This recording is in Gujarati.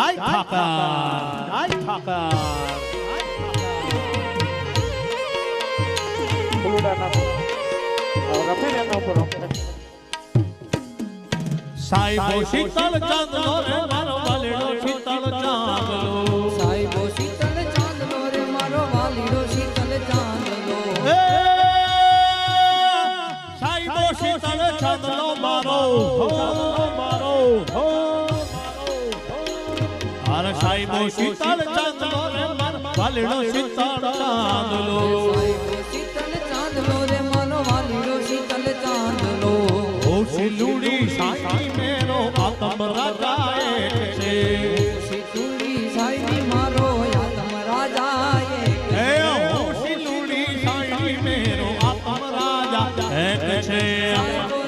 જય ઠાકર જય ઠાકર સાહેબો શીતળ ચાંદલો રે મારો વાલીડો શીતળ ચાંદલો સાહેબો શીતળ ચાંદલો રે મારો વાલીડો શીતળ ચાંદલો સાહેબો શીતળ ચાંદલો મારો મારો અરે સાહેબો શીતળ ચાંદલો રે મારો વાલીડો શીતળ ચાંદલો સાહેબો શીતળ ચાંદલો રે મારો વાલીડો શીતળ ચાંદલો ઓ સિલુડી સાઈ મેરો આત્મ રાજા એક છે સિલુડી સાઈ મારો આત્મ રાજા એક હે ઓ સિલુડી સાઈ મેરો આત્મ રાજા એક છે